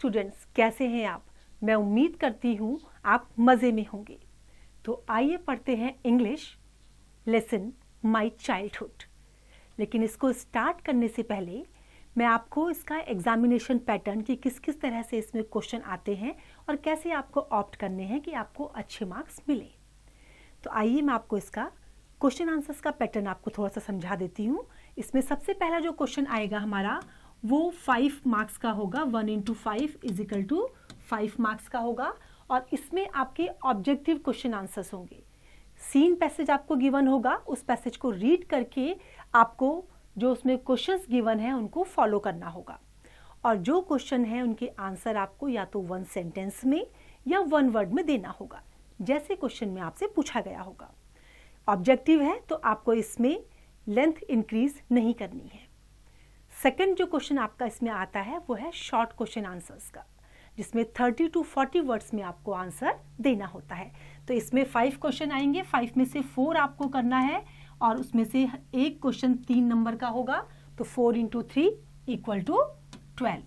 Students, कैसे हैं आप? मैं उम्मीद करती हूँ आप मज़े में होंगे। तो आइए पढ़ते हैं इंग्लिश लेसन माय चाइल्डहुड। लेकिन इसको स्टार्ट करने से पहले मैं आपको इसका एग्जामिनेशन पैटर्न कि किस किस तरह से इसमें क्वेश्चन आते हैं और कैसे आपको ऑप्ट करने हैं कि आपको अच्छे मार्क्स मिले। तो आइए मैं आपको इसका क्वेश्चन आंसर्स का पैटर्न आपको थोड़ा सा समझा देती हूँ। इसमें सबसे पहला जो क्वेश्चन आएगा हमारा वो 5 मार्क्स का होगा। 1 into 5 = 5 मार्क्स का होगा और इसमें आपके ऑब्जेक्टिव क्वेश्चन आंसर्स होंगे। सीन पैसेज आपको गिवन होगा, उस पैसेज को रीड करके आपको जो उसमें क्वेश्चंस गिवन है उनको फॉलो करना होगा और जो क्वेश्चन है उनके आंसर आपको या तो 1 सेंटेंस में या 1 वर्ड में देना होगा, जैसे क्वेश्चन में आपसे पूछा गया होगा। ऑब्जेक्टिव है तो आपको इसमें लेंथ इंक्रीज नहीं करनी है। सेकंड जो क्वेश्चन आपका इसमें आता है वो है शॉर्ट क्वेश्चन आंसर्स का, जिसमें 30 to 40 वर्ड्स में आपको आंसर देना होता है। तो इसमें 5 क्वेश्चन आएंगे, 5 में से 4 आपको करना है और उसमें से एक क्वेश्चन 3 नंबर का होगा, तो 4 into 3 = 12।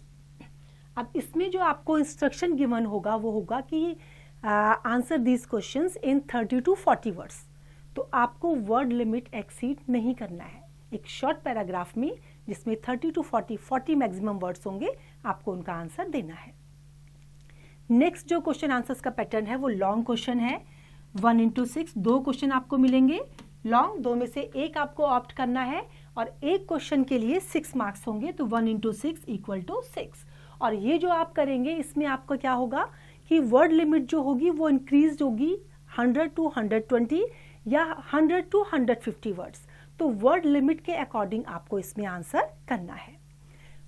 अब इसमें जो आपको इंस्ट्रक्शन गिवन होगा वो होगा कि answer these questions in 30 to 40 words. तो आपको वर्ड लिमिट एक्सीड नहीं करना है। एक शॉर्ट पैराग्राफ में जिसमें 30 to 40 मैक्सिमम वर्ड्स होंगे, आपको उनका आंसर देना है। नेक्स्ट जो क्वेश्चन आंसर्स का पैटर्न है वो लॉन्ग क्वेश्चन है। 1 into 6 2 क्वेश्चन आपको मिलेंगे लॉन्ग, 2 में से एक आपको ऑप्ट करना है और एक क्वेश्चन के लिए 6 मार्क्स होंगे, तो 1 into 6 = 6। और ये जो आप करेंगे इसमें आपका क्या होगा कि वर्ड लिमिट जो होगी वो इंक्रीज होगी 100 to 120 या 100 to 150 वर्ड्स। तो वर्ड लिमिट के अकॉर्डिंग आपको इसमें आंसर करना है।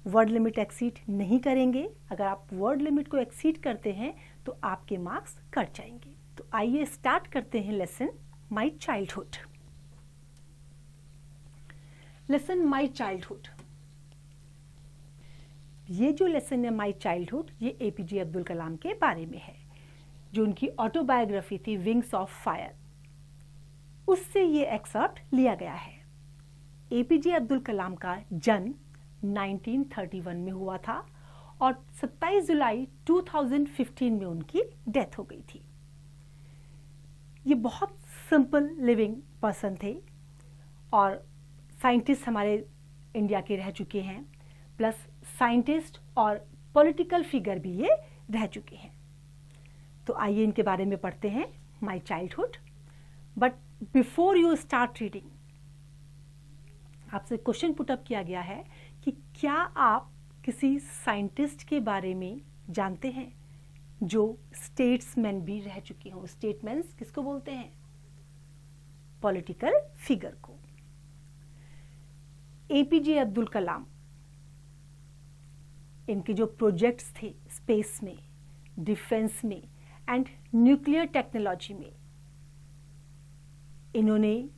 वर्ड लिमिट एक्सीड नहीं करेंगे। अगर आप वर्ड लिमिट को एक्सीड करते हैं तो आपके मार्क्स कट जाएंगे। तो आइए स्टार्ट करते हैं lesson my childhood. Lesson my childhood, ये जो लेसन है माय चाइल्डहुड, ये APJ अब्दुल कलाम के बारे में है। जो उनकी ऑटोबायोग्राफी थी विंग्स ऑफ फायर, उससे ये एक्सर्प्ट लिया गया है। APJ अब्दुल कलाम का जन्म 1931 में हुआ था और 27 जुलाई 2015 में उनकी डेथ हो गई थी। ये बहुत सिंपल लिविंग पर्सन थे और साइंटिस्ट हमारे इंडिया के रह चुके हैं, प्लस साइंटिस्ट और पॉलिटिकल फिगर भी ये रह चुके हैं। तो आइए इनके बारे में पढ़ते हैं, my childhood. But before you start reading, आपसे क्वेश्चन पुटअप किया गया है कि क्या आप किसी साइंटिस्ट के बारे में जानते हैं जो स्टेट्समैन भी रह चुके हों? स्टेटमैन किसको बोलते हैं? पॉलिटिकल फिगर को। APJ अब्दुल कलाम, इनके जो प्रोजेक्ट्स थे स्पेस में, डिफेंस में एंड न्यूक्लियर टेक्नोलॉजी में, इन्होंने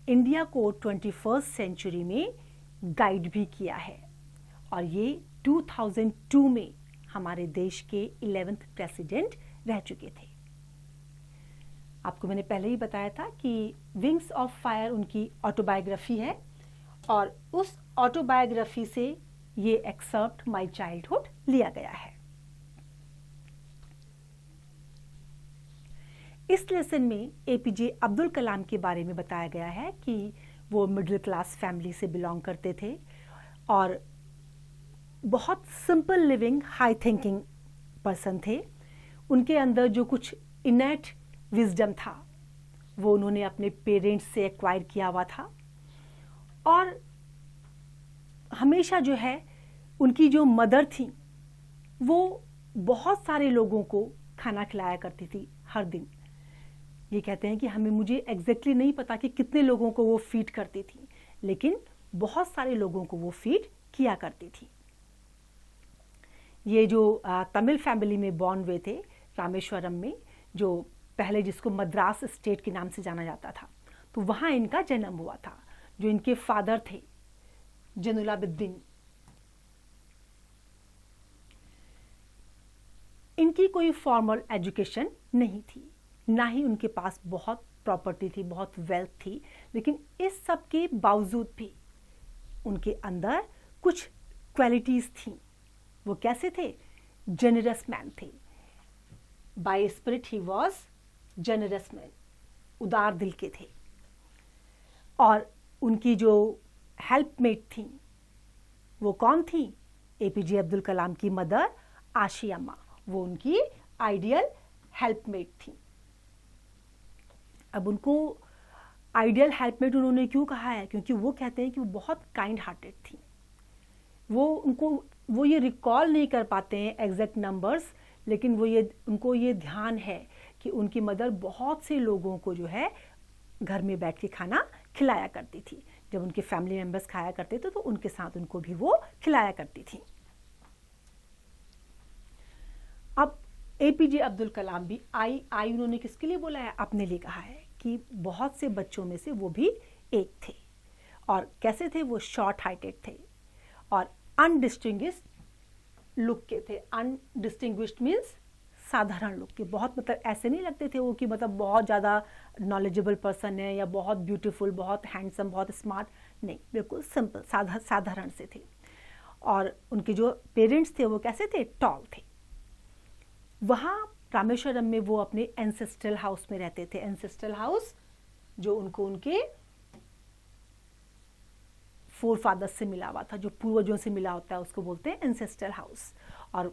इंडिया को 21st सेंचुरी में गाइड भी किया है और ये 2002 में हमारे देश के 11th प्रेसिडेंट रह चुके थे। आपको मैंने पहले ही बताया था कि विंग्स ऑफ फायर उनकी ऑटोबायोग्राफी है और उस ऑटोबायोग्राफी से ये एक्सर्प्ट माय चाइल्डहुड लिया गया है। इस लेसन में APJ अब्दुल कलाम के बारे में बताया गया है कि वो मिडिल क्लास फैमिली से बिलोंग करते थे और बहुत simple living, high thinking person थे। उनके अंदर जो कुछ इनेट विजडम था वो उन्होंने अपने पेरेंट्स से एक्वायर किया हुआ था और हमेशा जो है उनकी जो मदर थी वो बहुत सारे लोगों को खाना खिलाया करती थी हर दिन। ये कहते हैं कि मुझे एग्जैक्टली नहीं पता कि कितने लोगों को वो फीड करती थी, लेकिन बहुत सारे लोगों को वो फीड किया करती थी। ये जो तमिल फैमिली में बॉर्न हुए थे रामेश्वरम में, जो पहले जिसको मद्रास स्टेट के नाम से जाना जाता था, तो वहाँ इनका जन्म हुआ था। जो इनके फादर थे जैनुलाब्दीन, इनकी कोई फॉर्मल एजुकेशन नहीं थी, ना ही उनके पास बहुत प्रॉपर्टी थी, बहुत वेल्थ थी, लेकिन इस सब के बावजूद भी उनके अंदर कुछ क्वालिटीज़ थीं। वो कैसे थे? जेनरस मैन थे। By spirit he was generous man, उदार दिल के थे। और उनकी जो हेल्पमेट थी वो कौन थी? एपीजे अब्दुल कलाम की मदर आशी अम्मा, वो उनकी आइडियल हेल्पमेट थी। अब उनको आइडियल हेल्पमेट उन्होंने क्यों कहा है? क्योंकि वो कहते हैं कि वो बहुत काइंड हार्टेड थी। वो ये रिकॉल नहीं कर पाते हैं एग्जैक्ट नंबर्स, लेकिन उनको ये ध्यान है कि उनकी मदर बहुत से लोगों को जो है घर में बैठ के खाना खिलाया करती थी। जब उनके फैमिली मेंबर्स खाया करते थे तो उनके साथ उनको भी वो खिलाया करती थी। अब एपीजे अब्दुल कलाम भी आई उन्होंने किसके लिए बोला है? अपने लिए कहा है कि बहुत से बच्चों में से वो भी एक थे। और कैसे थे? वो शॉर्ट हाइटेड थे और अनडिस्टिंग्विश्ड लुक के थे। अनडिस्टिंग्विश्ड मीन्स साधारण लुक के, बहुत मतलब ऐसे नहीं लगते थे वो कि मतलब बहुत ज़्यादा नॉलेजेबल पर्सन है या बहुत ब्यूटीफुल, बहुत हैंडसम, बहुत स्मार्ट, नहीं, बिल्कुल सिंपल, साधारण से थे। और उनके जो पेरेंट्स थे वो कैसे थे? टॉल थे। वहाँ रामेश्वरम में वो अपने एंसेस्ट्रल हाउस में रहते थे। एंसेस्ट्रल हाउस जो उनके फोर फादर्स से मिला हुआ था, जो पूर्वजों से मिला होता है उसको बोलते हैं एंसेस्ट्रल हाउस। और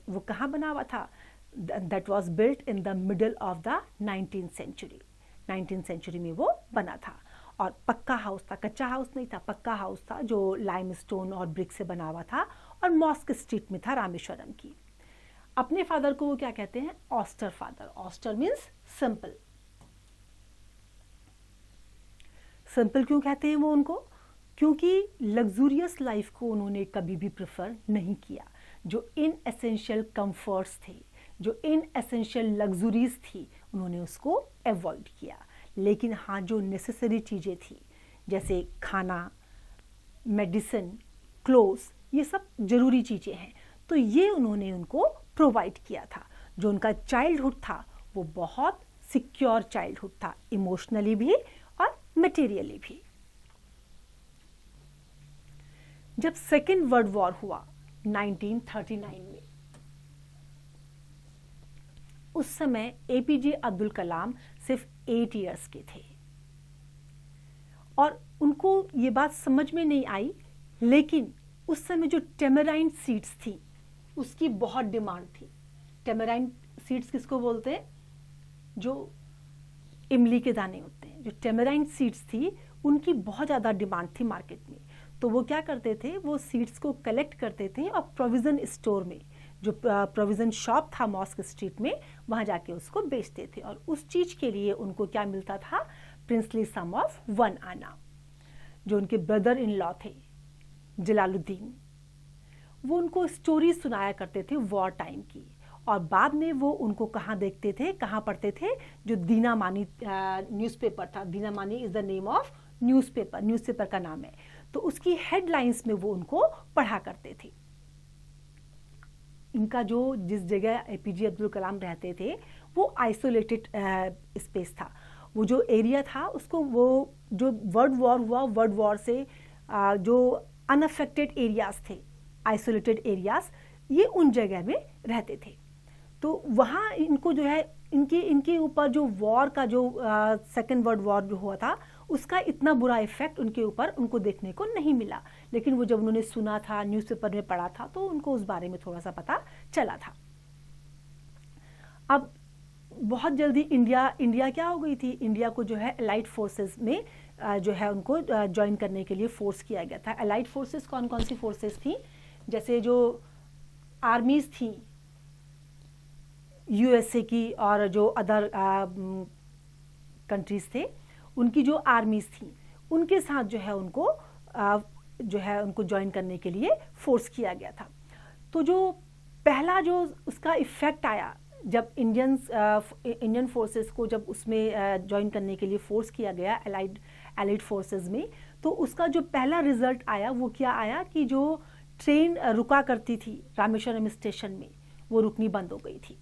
वो कहाँ बना हुआ था? That was built in the middle of the 19th century. 19th century में वो बना था। और पक्का हाउस था, कच्चा हाउस नहीं था, पक्का हाउस था जो लाइमस्टोन और ब्रिक से बना हुआ था और मॉस्क स्ट्रीट में था रामेश्वरम की। अपने फादर को वो क्या कहते हैं? Austere father. Austere means simple. Simple क्यों कहते हैं वो उनको? क्योंकि लग्जूरियस लाइफ को उन्होंने कभी भी प्रेफर नहीं किया। जो इन एसेंशियल कंफर्ट्स थे, जो इन एसेंशियल लग्जरीज थी, उन्होंने उसको अवॉइड किया। लेकिन हाँ, जो नेसेसरी चीज़ें थी जैसे खाना, मेडिसिन, क्लोथ्स, ये सब जरूरी चीज़ें हैं, तो ये उन्होंने उनको प्रोवाइड किया था। जो उनका चाइल्डहुड था वो बहुत सिक्योर चाइल्डहुड था, इमोशनली भी और मटेरियली भी। जब सेकेंड वर्ल्ड वॉर हुआ 1939 में, उस समय एपीजे अब्दुल कलाम सिर्फ 8 इयर्स के थे और उनको ये बात समझ में नहीं आई। लेकिन उस समय जो टेमराइन सीड्स थी उसकी बहुत डिमांड थी। टेमराइन सीड्स किसको बोलते हैं? जो इमली के दाने होते हैं। जो टेमराइन सीड्स थी उनकी बहुत ज़्यादा डिमांड थी मार्केट में। तो वो क्या करते थे? वो सीड्स को कलेक्ट करते थे और प्रोविज़न स्टोर में, जो प्रोविज़न शॉप था मॉस्क स्ट्रीट में, वहाँ जाके उसको बेचते थे। और उस चीज़ के लिए उनको क्या मिलता था? प्रिंसली सम ऑफ 1 आना। जो उनके ब्रदर इन लॉ थे जलालुद्दीन, वो उनको स्टोरी सुनाया करते थे वॉर टाइम की। और बाद में वो उनको कहाँ देखते थे, कहाँ पढ़ते थे? जो दीनामानी न्यूज़पेपर था। Dinamani is the name of newspaper का नाम है। तो उसकी हेडलाइंस में वो उनको पढ़ा करते थे। इनका जो जिस जगह एपीजे अब्दुल कलाम रहते थे वो आइसोलेटेड स्पेस था। वो जो एरिया था उसको, वो जो वर्ल्ड वॉर हुआ, वर्ल्ड वॉर से जो अनअफेक्टेड एरियाज थे, आइसोलेटेड एरियाज, ये उन जगह में रहते थे। तो वहाँ इनको जो है इनके ऊपर जो वॉर का जो सेकेंड वर्ल्ड वॉर जो हुआ था उसका इतना बुरा इफेक्ट उनके ऊपर उनको देखने को नहीं मिला। लेकिन वो जब उन्होंने सुना था, न्यूज़पेपर में पढ़ा था, तो उनको उस बारे में थोड़ा सा पता चला था। अब बहुत जल्दी इंडिया क्या हो गई थी? इंडिया को जो है अलाइड फोर्सेस में जो है उनको ज्वाइन करने के लिए फोर्स किया गया था। अलाइड फोर्सेस कौन कौन सी फोर्सेस थी? जैसे जो आर्मीज थी यूएसए की और जो अदर कंट्रीज थे, उनकी जो आर्मीज थी उनके साथ जो है उनको ज्वाइन करने के लिए फोर्स किया गया था। तो जो पहला जो उसका इफेक्ट आया जब इंडियन फोर्सेस को जब उसमें ज्वाइन करने के लिए फोर्स किया गया एलाइड फोर्सेस में, तो उसका जो पहला रिजल्ट आया वो क्या आया कि जो ट्रेन रुका करती थी रामेश्वरम स्टेशन में, वो रुकनी बंद हो गई थी।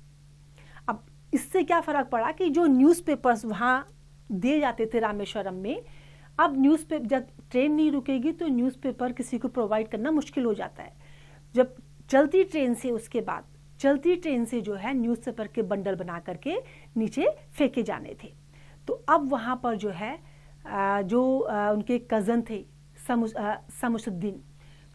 अब इससे क्या फ़र्क पड़ा कि जो न्यूज़पेपर्स वहाँ दिए जाते थे रामेश्वरम में, अब न्यूज़पेपर जब ट्रेन नहीं रुकेगी तो न्यूज़पेपर किसी को प्रोवाइड करना मुश्किल हो जाता है। जब चलती ट्रेन से उसके बाद चलती ट्रेन से जो है न्यूज़पेपर के बंडल बना करके नीचे फेंके जाने थे। तो अब वहाँ पर जो है जो उनके कज़न थे शमसुद्दीन,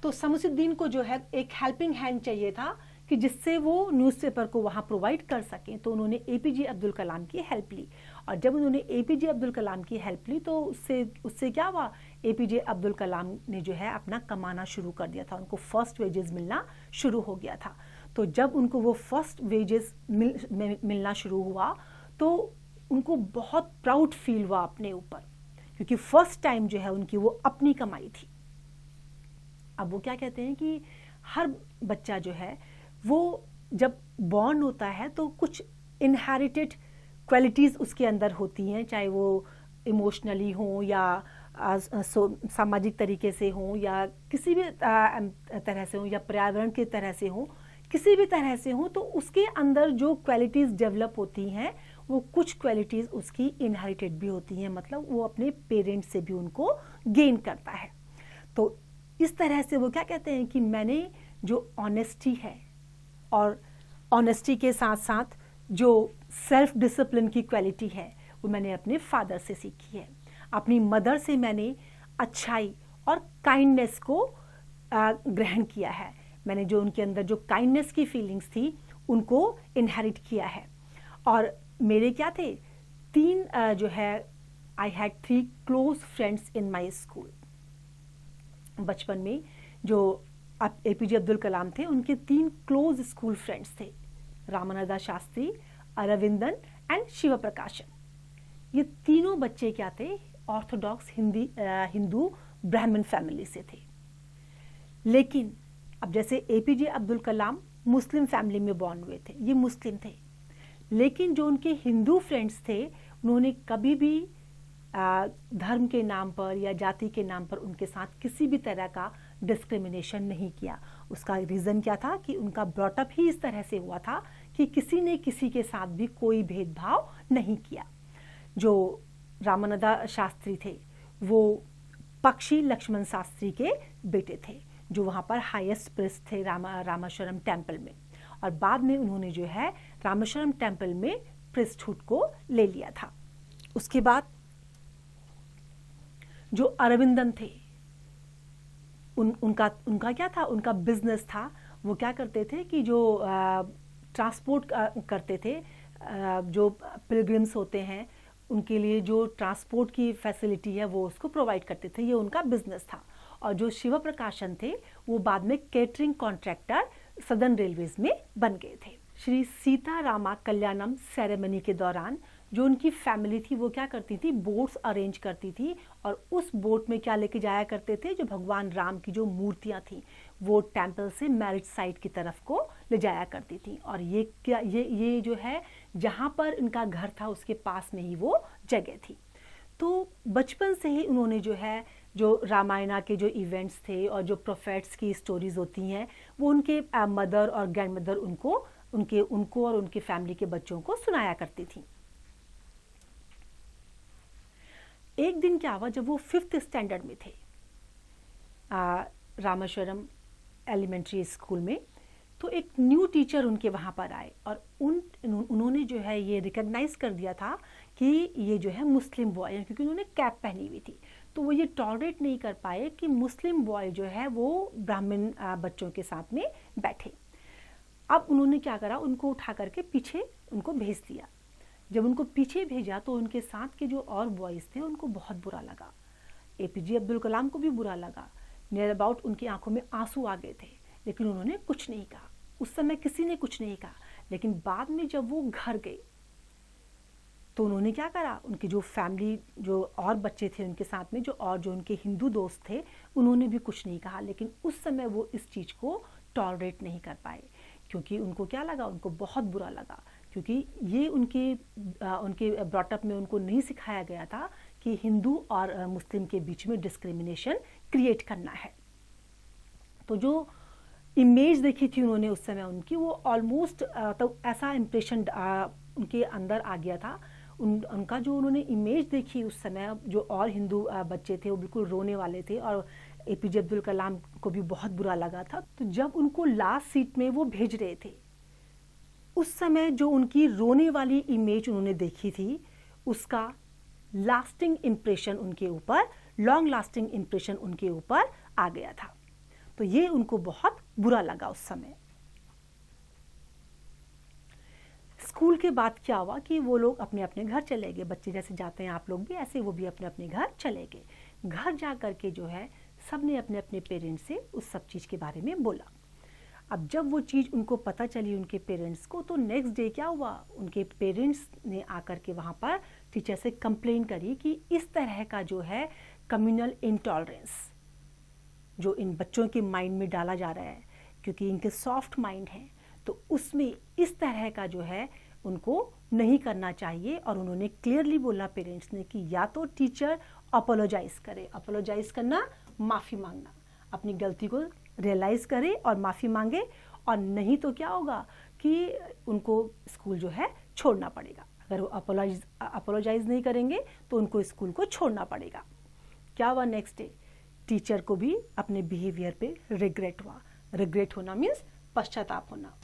तो शमसुद्दीन को जो है एक हेल्पिंग हैंड चाहिए था कि जिससे वो न्यूज़पेपर को वहाँ प्रोवाइड कर सकें। तो उन्होंने एपीजे अब्दुल कलाम की हेल्प ली, और जब उन्होंने एपीजे अब्दुल कलाम की हेल्प ली तो उससे क्या हुआ, एपीजे अब्दुल कलाम ने जो है अपना कमाना शुरू कर दिया था, उनको फर्स्ट वेजेस मिलना शुरू हो गया था। तो जब उनको वो फर्स्ट वेजेस मिलना शुरू हुआ तो उनको बहुत प्राउड फील हुआ अपने ऊपर, क्योंकि फर्स्ट टाइम जो है उनकी वो अपनी कमाई थी। अब वो क्या कहते हैं कि हर बच्चा जो है वो जब बॉर्न होता है तो कुछ इनहेरिटेड क्वालिटीज़ उसके अंदर होती हैं, चाहे वो इमोशनली हो या सामाजिक तरीके से हो या किसी भी तरह से हो या पर्यावरण की तरह से हो, किसी भी तरह से हो, तो उसके अंदर जो क्वालिटीज़ डेवलप होती हैं वो कुछ क्वालिटीज़ उसकी इनहेरिटेड भी होती हैं, मतलब वो अपने पेरेंट्स से भी उनको गेन करता है। तो इस तरह से वो क्या कहते हैं कि मैंने जो ऑनेस्टी है और ऑनेस्टी के साथ साथ जो सेल्फ डिसिप्लिन की क्वालिटी है वो मैंने अपने फादर से सीखी है। अपनी मदर से मैंने अच्छाई और काइंडनेस को ग्रहण किया है। मैंने जो उनके अंदर जो काइंडनेस की फीलिंग्स थी उनको इनहेरिट किया है। और मेरे क्या थे, तीन जो है I had 3 close friends in my school. बचपन में जो एपीजे अब्दुल कलाम थे उनके 3 क्लोज स्कूल फ्रेंड्स थे, रामानंदा शास्त्री, अरविंदन एंड शिव प्रकाशन। ये तीनों बच्चे क्या थे, ऑर्थोडॉक्स हिंदू ब्राह्मण फैमिली से थे। लेकिन अब जैसे APJ Abdul Kalam Muslim family में बॉर्न हुए थे, ये मुस्लिम थे, लेकिन जो उनके हिंदू फ्रेंड्स थे उन्होंने कभी भी धर्म के नाम पर या जाति के नाम पर उनके साथ किसी भी तरह का डिस्क्रिमिनेशन नहीं किया। उसका रीज़न क्या था कि उनका ब्रॉटअप ही इस तरह से हुआ था कि किसी ने किसी के साथ भी कोई भेदभाव नहीं किया। जो रामानंदा शास्त्री थे वो पक्षी लक्ष्मण शास्त्री के बेटे थे, जो वहाँ पर हाईएस्ट प्रीस्ट थे रामेश्वरम टेम्पल में, और बाद में उन्होंने जो है रामेश्वरम टेम्पल में प्रीस्टहुड को ले लिया था। उसके बाद जो अरविंदन थे उनका क्या था, उनका बिजनेस था। वो क्या करते थे कि जो ट्रांसपोर्ट करते थे, जो पिलग्रिम्स होते हैं उनके लिए जो ट्रांसपोर्ट की फैसिलिटी है वो उसको प्रोवाइड करते थे, ये उनका बिजनेस था। और जो शिव प्रकाशन थे वो बाद में केटरिंग कॉन्ट्रैक्टर सदर्न रेलवेज में बन गए थे। श्री सीता रामा कल्याणम सेरेमनी के दौरान जो उनकी फैमिली थी वो क्या करती थी, बोट्स अरेंज करती थी, और उस बोट में क्या लेके जाया करते थे, जो भगवान राम की जो मूर्तियां थी वो टेम्पल से मैरिज साइट की तरफ को ले जाया करती थी। और ये जो है जहाँ पर इनका घर था उसके पास में ही वो जगह थी। तो बचपन से ही उन्होंने जो है जो रामायणा के जो इवेंट्स थे और जो प्रोफेट्स की स्टोरीज होती हैं वो उनके मदर और ग्रैंड मदर उनको और उनके फैमिली के बच्चों को सुनाया करती थी। एक दिन क्या हुआ, जब वो 5th स्टैंडर्ड में थे रामेश्वरम एलिमेंट्री स्कूल में, तो एक न्यू टीचर उनके वहाँ पर आए और उन्होंने जो है ये रिकग्नाइज कर दिया था कि ये जो है मुस्लिम बॉय है, क्योंकि उन्होंने कैप पहनी हुई थी। तो वो ये टॉलरेट नहीं कर पाए कि मुस्लिम बॉय जो है वो ब्राह्मण बच्चों के साथ में बैठे। अब उन्होंने क्या करा, उनको उठा करके पीछे उनको भेज दिया। जब उनको पीछे भेजा तो उनके साथ के जो और बॉयज़ थे उनको बहुत बुरा लगा, एपीजे अब्दुल कलाम को भी बुरा लगा, नियर अबाउट उनकी आंखों में आंसू आ गए थे, लेकिन उन्होंने कुछ नहीं कहा। उस समय किसी ने कुछ नहीं कहा, लेकिन बाद में जब वो घर गए तो उन्होंने क्या करा, उनकी जो फैमिली जो और बच्चे थे उनके साथ में जो उनके हिंदू दोस्त थे उन्होंने भी कुछ नहीं कहा, लेकिन उस समय वो इस चीज़ को टॉलरेट नहीं कर पाए, क्योंकि उनको क्या लगा, उनको बहुत बुरा लगा, क्योंकि ये उनके ब्रॉटअप में उनको नहीं सिखाया गया था कि हिंदू और मुस्लिम के बीच में डिस्क्रिमिनेशन क्रिएट करना है। तो जो इमेज देखी थी उन्होंने उस समय उनकी, वो ऑलमोस्ट तो ऐसा इम्प्रेशन उनके अंदर आ गया था। उनका जो उन्होंने इमेज देखी उस समय, जो और हिंदू बच्चे थे वो बिल्कुल रोने वाले थे, और एपीजे अब्दुल कलाम को भी बहुत बुरा लगा था। तो जब उनको लास्ट सीट में वो भेज रहे थे उस समय जो उनकी रोने वाली इमेज उन्होंने देखी थी, उसका लास्टिंग इम्प्रेशन उनके ऊपर, लॉन्ग लास्टिंग इम्प्रेशन उनके ऊपर आ गया था। तो ये उनको बहुत बुरा लगा उस समय। स्कूल के बाद क्या हुआ कि वो लोग अपने अपने घर चले गए। बच्चे जैसे जाते हैं आप लोग भी, ऐसे वो भी अपने अपने घर चले गए। घर जा कर के जो है सब ने अपने अपने पेरेंट्स से उस सब चीज़ के बारे में बोला। अब जब वो चीज़ उनको पता चली उनके पेरेंट्स को, तो नेक्स्ट डे क्या हुआ, उनके पेरेंट्स ने आकर के वहाँ पर टीचर से कंप्लेन करी कि इस तरह का जो है कम्युनल इंटॉलरेंस जो इन बच्चों के माइंड में डाला जा रहा है, क्योंकि इनके सॉफ्ट माइंड हैं, तो उसमें इस तरह का जो है उनको नहीं करना चाहिए। और उन्होंने क्लियरली बोला पेरेंट्स ने कि या तो टीचर अपोलोजाइज करे, अपोलोजाइज करना माफ़ी मांगना, अपनी गलती को रियलाइज़ करे और माफ़ी मांगे, और नहीं तो क्या होगा कि उनको स्कूल जो है छोड़ना पड़ेगा। अगर वो अपोलोजाइज नहीं करेंगे तो उनको स्कूल को छोड़ना पड़ेगा। क्या हुआ नेक्स्ट डे, टीचर को भी अपने बिहेवियर पे रिग्रेट हुआ। रिग्रेट होना मीन्स पश्चाताप होना।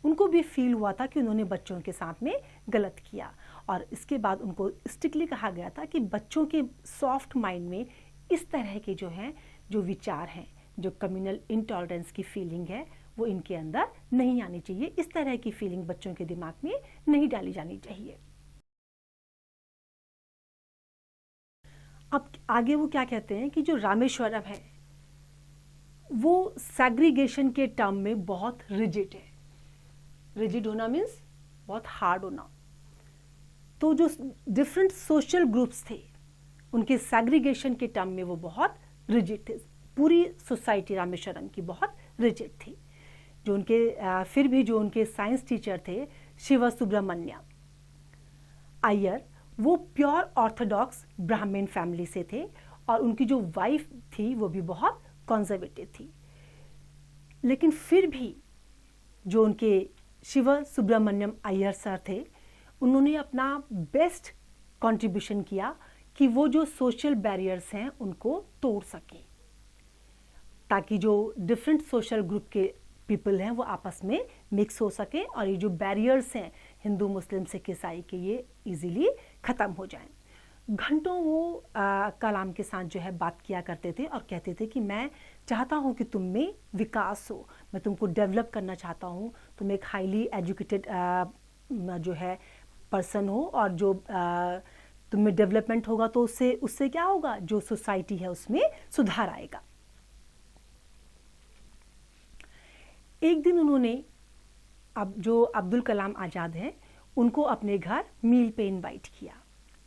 उनको भी फील हुआ था कि उन्होंने बच्चों के साथ में गलत किया। और इसके बाद उनको स्ट्रिक्टली कहा गया था कि बच्चों के सॉफ्ट माइंड में इस तरह के जो हैं, जो विचार हैं, जो कम्युनल इंटॉलरेंस की फीलिंग है, वो इनके अंदर नहीं आनी चाहिए। इस तरह की फीलिंग बच्चों के दिमाग में नहीं डाली जानी चाहिए। अब आगे वो क्या कहते हैं कि जो रामेश्वरम है वो सेग्रीगेशन के टर्म में बहुत रिजिड है। रिजिड होना मीन्स बहुत हार्ड होना। तो जो डिफरेंट सोशल ग्रुप्स थे उनके सेग्रीगेशन के टर्म में वो बहुत रिजिड थे। पूरी सोसाइटी रामेश्वरम की बहुत रिजिड थी। जो उनके फिर भी जो उनके साइंस टीचर थे शिव सुब्रमण्यम अय्यर, वो प्योर ऑर्थोडॉक्स ब्राह्मण फैमिली से थे, और उनकी जो वाइफ थी वो भी बहुत कंजर्वेटिव थी। लेकिन फिर भी जो उनके शिव सुब्रमण्यम अय्यर सर थे, उन्होंने अपना बेस्ट कंट्रीब्यूशन किया कि वो जो सोशल बैरियर्स हैं उनको तोड़ सकें, ताकि जो डिफरेंट सोशल ग्रुप के पीपल हैं वो आपस में मिक्स हो सकें, और ये जो बैरियर्स हैं हिंदू मुस्लिम सिख ईसाई के, ये इजीली ख़त्म हो जाएं। घंटों वो कलाम के साथ जो है बात किया करते थे और कहते थे कि मैं चाहता हूँ कि तुम में विकास हो, मैं तुमको डेवलप करना चाहता हूँ, तुम एक हाईली एजुकेटेड जो है पर्सन हो, और जो तुम में डेवलपमेंट होगा तो उससे क्या होगा, जो सोसाइटी है उसमें सुधार आएगा। एक दिन उन्होंने अब जो अब्दुल कलाम आज़ाद हैं उनको अपने घर मील पे इनवाइट किया।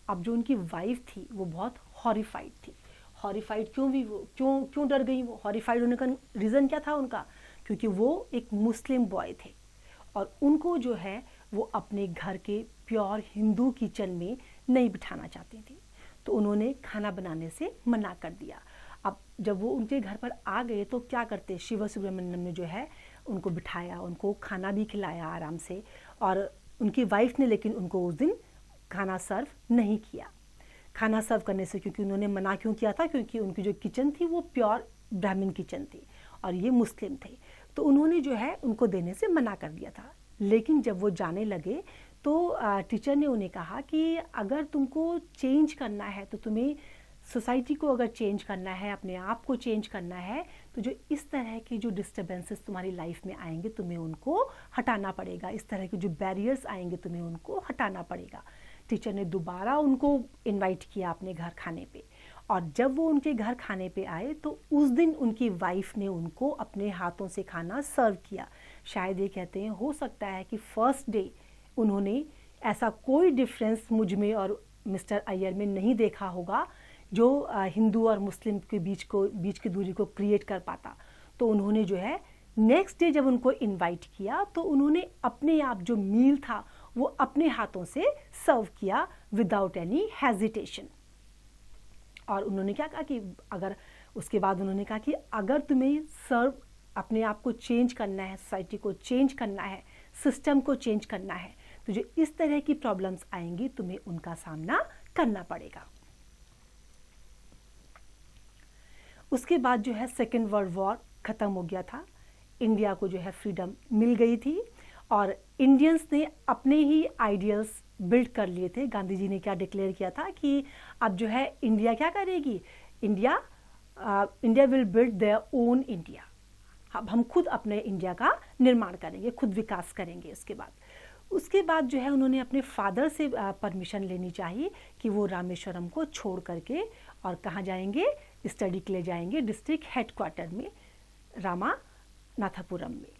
अब जो उनकी वाइफ थी वो बहुत हॉरिफाइड थी। हॉरिफाइड क्यों डर गई वो? हॉरिफाइड होने का रीज़न क्या था उनका? क्योंकि वो एक मुस्लिम बॉय थे और उनको जो है वो अपने घर के प्योर हिंदू किचन में नहीं बिठाना चाहती थी, तो उन्होंने खाना बनाने से मना कर दिया। अब जब वो उनके घर पर आ गए तो क्या करते, शिव सुब्रमण्यम ने जो है उनको बिठाया, उनको खाना भी खिलाया आराम से, और उनकी वाइफ ने लेकिन उनको उस दिन खाना सर्व नहीं किया। खाना सर्व करने से क्योंकि उन्होंने मना क्यों किया था? क्योंकि उनकी जो किचन थी वो प्योर ब्राह्मण किचन थी और ये मुस्लिम थे, तो उन्होंने जो है उनको देने से मना कर दिया था। लेकिन जब वो जाने लगे तो टीचर ने उन्हें कहा कि अगर तुमको चेंज करना है, तो तुम्हें सोसाइटी को अगर चेंज करना है, अपने आप को चेंज करना है, तो जो इस तरह की जो डिस्टर्बेंसेस तुम्हारी लाइफ में आएंगे तुम्हें उनको हटाना पड़ेगा। इस तरह के जो बैरियर्स आएंगे तुम्हें उनको हटाना पड़ेगा। टीचर ने दोबारा उनको इनवाइट किया अपने घर खाने पे, और जब वो उनके घर खाने पे आए तो उस दिन उनकी वाइफ ने उनको अपने हाथों से खाना सर्व किया। शायद ये कहते हैं हो सकता है कि फर्स्ट डे उन्होंने ऐसा कोई डिफरेंस मुझ में और मिस्टर अय्यर में नहीं देखा होगा जो हिंदू और मुस्लिम के बीच की दूरी को क्रिएट कर पाता। तो उन्होंने जो है नेक्स्ट डे जब उनको इनवाइट किया तो उन्होंने अपने आप जो मील था वो अपने हाथों से सर्व किया विदाउट एनी हेजिटेशन। और उन्होंने क्या कहा कि अगर उसके बाद उन्होंने कहा कि अगर तुम्हें सर्व अपने आप को चेंज करना है, सोसाइटी को चेंज करना है, सिस्टम को चेंज करना है, तो जो इस तरह की प्रॉब्लम्स आएंगी तुम्हें उनका सामना करना पड़ेगा। उसके बाद जो है सेकेंड वर्ल्ड वॉर ख़त्म हो गया था, इंडिया को जो है फ्रीडम मिल गई थी, और इंडियंस ने अपने ही आइडियल्स बिल्ड कर लिए थे। गांधी जी ने क्या डिक्लेयर किया था कि अब जो है इंडिया क्या करेगी, India will build their own India. अब हम खुद अपने इंडिया का निर्माण करेंगे, खुद विकास करेंगे। उसके बाद जो है उन्होंने अपने फादर से परमिशन लेनी चाहिए कि वो रामेश्वरम को छोड़ करके और कहाँ जाएंगे, स्टडी के लिए जाएंगे डिस्ट्रिक्ट हेडक्वार्टर में रामानाथापुरम में।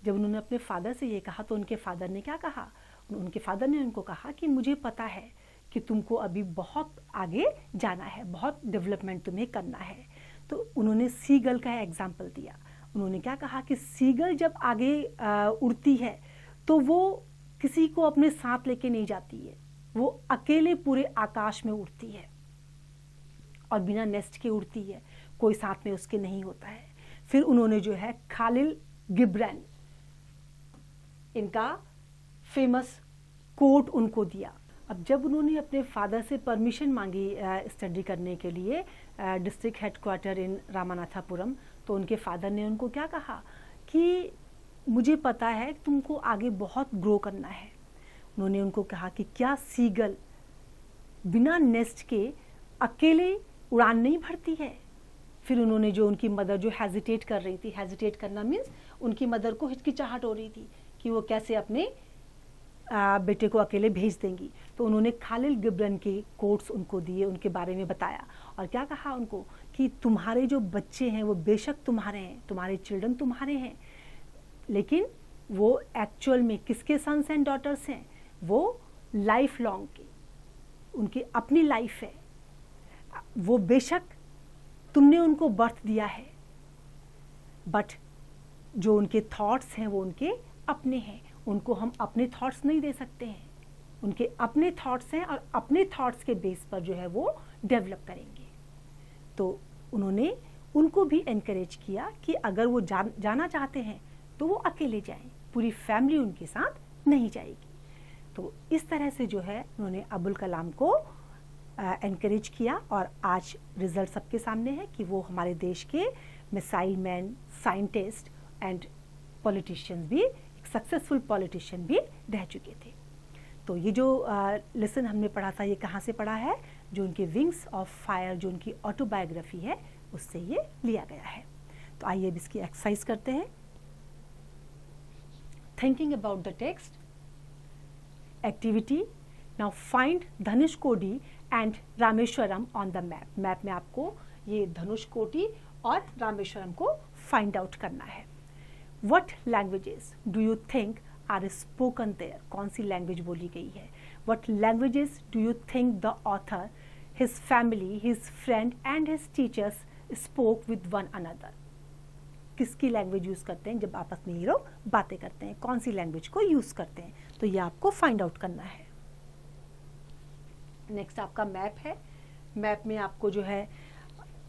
जब उन्होंने अपने फादर से ये कहा तो उनके फादर ने क्या कहा, उनके फादर ने उनको कहा कि मुझे पता है कि तुमको अभी बहुत आगे जाना है, बहुत डेवलपमेंट तुम्हें करना है। तो उन्होंने सीगल का एग्जाम्पल दिया। उन्होंने क्या कहा कि सीगल जब आगे उड़ती है तो वो किसी को अपने साथ लेके नहीं जाती है, वो अकेले पूरे आकाश में उड़ती है और बिना नेस्ट के उड़ती है, कोई साथ में उसके नहीं होता है। फिर उन्होंने जो है खालिल गिब्रन, इनका फेमस कोट उनको दिया। अब जब उन्होंने अपने फादर से परमिशन मांगी स्टडी करने के लिए डिस्ट्रिक्ट हेडक्वार्टर इन रामानाथापुरम, तो उनके फादर ने उनको क्या कहा कि मुझे पता है तुमको आगे बहुत ग्रो करना है। उन्होंने उनको कहा कि क्या सीगल बिना नेस्ट के अकेले उड़ान नहीं भरती है। फिर उन्होंने जो उनकी मदर जो हेजिटेट कर रही थी, हेजिटेट करना मीन्स उनकी मदर को हिचकिचाहट हो रही थी कि वो कैसे अपने बेटे को अकेले भेज देंगी, तो उन्होंने खालिल गिब्रन के कोट्स उनको दिए, उनके बारे में बताया और क्या कहा उनको कि तुम्हारे जो बच्चे हैं वो बेशक तुम्हारे हैं, तुम्हारे चिल्ड्रन तुम्हारे हैं, लेकिन वो एक्चुअल में किसके सन्स एंड डॉटर्स हैं, वो लाइफ लॉन्ग के, उनकी अपनी लाइफ है। वो बेशक तुमने उनको बर्थ दिया है, बट जो उनके थॉट्स हैं वो उनके अपने हैं, उनको हम अपने थॉट्स नहीं दे सकते हैं। उनके अपने थॉट्स हैं और अपने थॉट्स के बेस पर जो है वो डेवलप करेंगे। तो उन्होंने उनको भी एनकरेज किया कि अगर वो जाना चाहते हैं तो वो अकेले जाएं, पूरी फैमिली उनके साथ नहीं जाएगी। तो इस तरह से जो है उन्होंने अबुल कलाम को एनकरेज किया और आज रिजल्ट सबके सामने है कि वो हमारे देश के missile man, scientist and politicians भी, सक्सेसफुल पॉलिटिशियन भी रह चुके थे। तो ये जो लेसन हमने पढ़ा था, ये कहाँ से पढ़ा है, जो उनके विंग्स ऑफ फायर, जो उनकी ऑटोबायोग्राफी है, उससे ये लिया गया है। तो आइए अब इसकी एक्सरसाइज करते हैं। Thinking about the text activity. Now find Dhanushkodi and Rameswaram on the map. Map में आपको ये धनुषकोटी और रामेश्वरम को फाइंड आउट करना है। What languages do you think are spoken there? कौन सी लैंग्वेज बोली गई है? What languages do you think the author, his family, his friend and his teachers spoke with one another? किसकी लैंग्वेज यूज़ करते हैं जब आपस में ये लोग बातें करते हैं, कौन सी लैंग्वेज को यूज़ करते हैं? तो ये आपको फाइंड आउट करना है। नेक्स्ट आपका मैप है। मैप में आपको जो है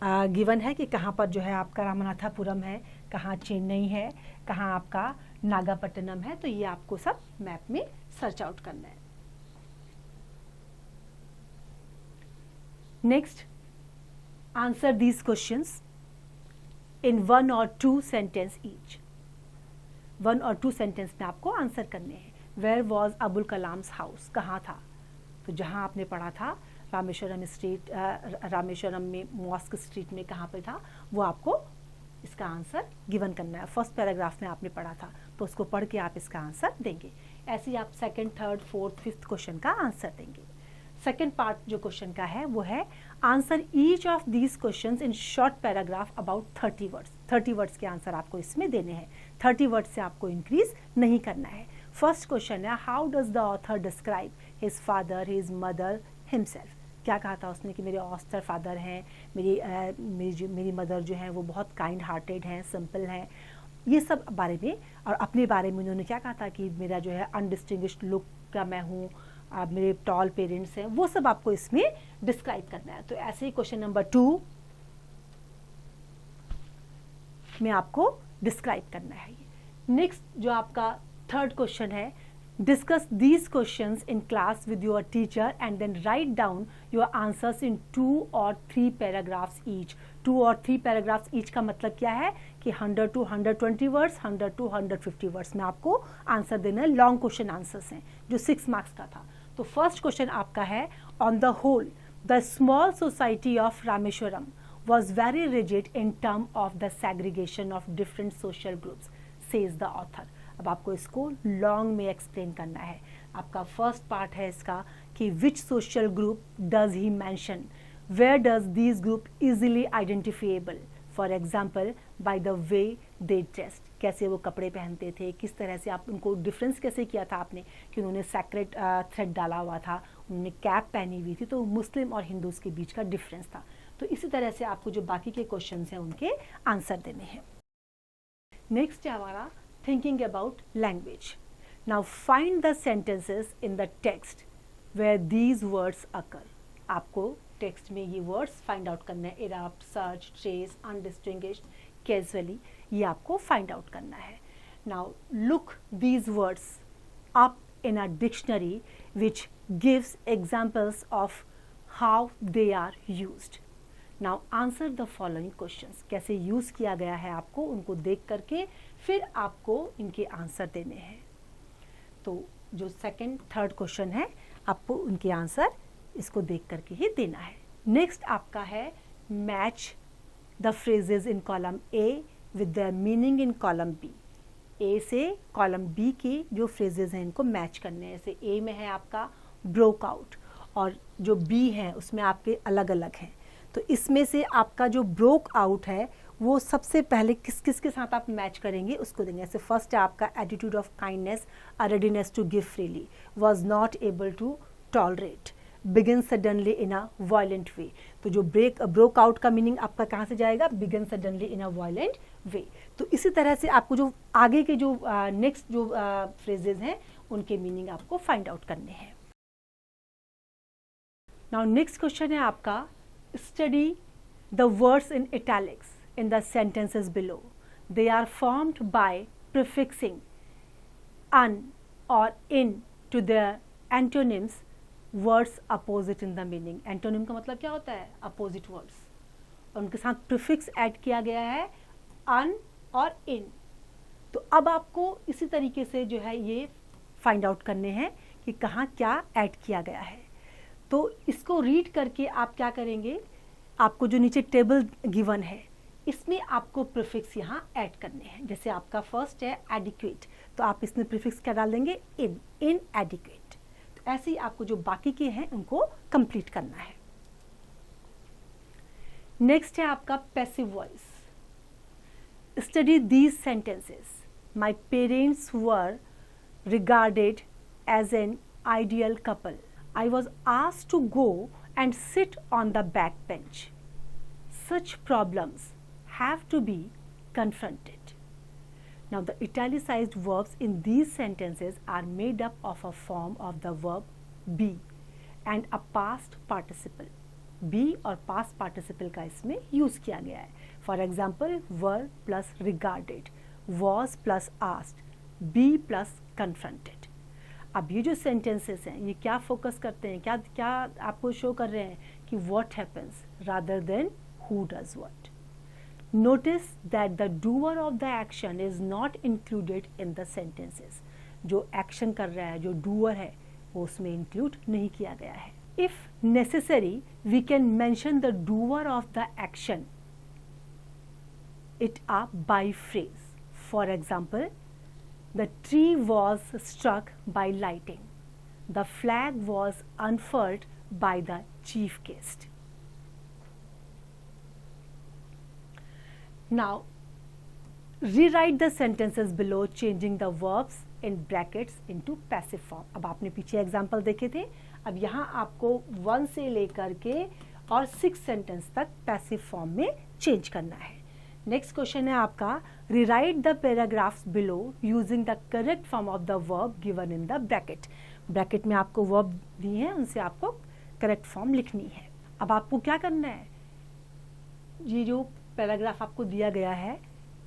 गिवन है कि कहाँ पर जो है आपका रामनाथापुरम है, कहाँ चेन्नई है, कहाँ आपका नागापट्टनम है। तो ये आपको सब मैप में सर्च आउट करना है। Next, answer these questions in 1 or 2 sentence each. 1 or 2 sentence में आपको आंसर करने हैं। Where was Abul Kalam's house, कहाँ था? तो जहाँ आपने पढ़ा था रामेश्वरम स्ट्रीट, रामेश्वरम में मॉस्क स्ट्रीट में कहाँ पे था, वो आपको इसका आंसर गिवन करना है। फर्स्ट पैराग्राफ में आपने पढ़ा था तो उसको पढ़ के आप इसका आंसर देंगे। ऐसे ही आप second, third, fourth, fifth question का आंसर देंगे। सेकंड पार्ट जो क्वेश्चन का है वो है answer each of these questions in short paragraph about 30 words. 30 words के आंसर आपको इसमें देने हैं। 30 वर्ड्स से आपको इंक्रीज नहीं करना है। फर्स्ट क्वेश्चन है how does the author describe his father, his mother, himself. क्या कहा था उसने कि मेरे ऑथर फादर हैं, मेरी मदर जो है वो बहुत काइंड हार्टेड हैं, सिंपल हैं, ये सब बारे में। और अपने बारे में उन्होंने क्या कहा था कि मेरा जो है अनडिस्टिंग्विश्ड लुक का मैं हूँ, मेरे टॉल पेरेंट्स हैं, वो सब आपको इसमें डिस्क्राइब करना है। तो ऐसे ही क्वेश्चन नंबर 2 में आपको डिस्क्राइब करना है। नेक्स्ट जो आपका थर्ड क्वेश्चन है Discuss these questions in class with your teacher and then write down your answers in 2 or 3 paragraphs each. 2 और 3 paragraphs each का मतलब क्या है कि 100 to 120 वर्ड्स, 100 to 150 वर्ड्स में आपको आंसर देना है. लॉन्ग क्वेश्चन आंसर्स हैं जो 6 मार्क्स का था. तो फर्स्ट क्वेश्चन आपका है, on the whole the small society of Rameswaram was very rigid in terms of the segregation of different social groups, says the author. अब आपको इसको लॉन्ग में एक्सप्लेन करना है. आपका फर्स्ट पार्ट है इसका कि which social group does he mention, where does these group easily identifiable, for example by the way they dressed, कैसे वो कपड़े पहनते थे, किस तरह से आप उनको डिफरेंस कैसे किया था आपने कि उन्होंने सैक्रेड थ्रेड डाला हुआ था, उन्होंने कैप पहनी हुई थी, तो मुस्लिम और हिंदूज के बीच का डिफरेंस था. तो इसी तरह से आपको जो बाकी के क्वेश्चंस हैं उनके आंसर देने हैं. नेक्स्ट है हमारा thinking about language. Now find the sentences in the text where these words occur. आपको टेक्स्ट में ये वर्ड्स फाइंड आउट करना है. Erupt, search, trace, undistinguished, casually, ये आपको फाइंड आउट करना है. Now look these words up in a dictionary which gives examples of how they are used. Now answer the following questions. कैसे use किया गया है आपको उनको देख करके फिर आपको इनके आंसर देने हैं. तो जो सेकंड थर्ड क्वेश्चन है आपको उनके आंसर इसको देख करके ही देना है. नेक्स्ट आपका है match the phrases in column A with the meaning in column B. A से कॉलम बी की जो फ्रेजेस हैं इनको मैच करने हैं. जैसे ए में है आपका ब्रोक आउट और जो बी है उसमें आपके अलग अलग हैं. तो इसमें से आपका जो ब्रोक आउट है वो सबसे पहले किस किस के साथ आप मैच करेंगे उसको देंगे. जैसे फर्स्ट है आपका attitude of kindness, a readiness to give freely, was not able to tolerate, begin suddenly in a violent way. तो जो ब्रोक आउट का मीनिंग आपका कहाँ से जाएगा, begin suddenly in a violent way. तो इसी तरह से आपको जो आगे के जो नेक्स्ट जो फ्रेजेज हैं उनके मीनिंग आपको फाइंड आउट करने हैं. नाउ नेक्स्ट क्वेश्चन है आपका, study the words in italics in the sentences below. They are formed by prefixing an or in to their antonyms, words opposite in the meaning. Antonym का मतलब क्या होता है, opposite words. और उनके साथ prefix add किया गया है an और in. तो अब आपको इसी तरीके से जो है ये find out करने हैं कि कहाँ क्या add किया गया है. तो इसको रीड करके आप क्या करेंगे, आपको जो नीचे टेबल गिवन है इसमें आपको प्रीफिक्स यहाँ ऐड करने हैं. जैसे आपका फर्स्ट है एडिक्वेट, तो आप इसमें प्रीफिक्स क्या डाल देंगे, इन एडिक्वेट. तो ऐसे ही आपको जो बाकी के हैं उनको कंप्लीट करना है. नेक्स्ट है आपका passive voice. Study these sentences. My parents were regarded as an ideal couple. I was asked to go and sit on the back bench. Such problems have to be confronted. Now the italicized verbs in these sentences are made up of a form of the verb be and a past participle. Be और past participle का इसमें use किया गया है. For example, were plus regarded, was plus asked, be plus confronted. अब ये जो sentences हैं ये क्या फोकस करते हैं, क्या क्या आपको शो कर रहे हैं कि what happens rather than who does what. Notice that the doer of the action is not included in the sentences. जो एक्शन कर रहा है, जो डूअर है, वो उसमें इंक्लूड नहीं किया गया है. If necessary we can mention the doer of the action it a by phrase. For example, the tree was struck by lightning. The flag was unfurled by the chief guest. Now, rewrite the sentences below changing the verbs in brackets into passive form. अब आपने पीछे example देखे थे, अब यहाँ आपको 1 से लेकर के और 6 सेंटेंस तक पैसिव फॉर्म में चेंज करना है. नेक्स्ट क्वेश्चन है आपका, rewrite the paragraphs below using the correct form of the verb given in the bracket. Bracket में आपको वर्ब दी है, उनसे आपको करेक्ट फॉर्म लिखनी है. अब आपको क्या करना है, ये जो पैराग्राफ आपको दिया गया है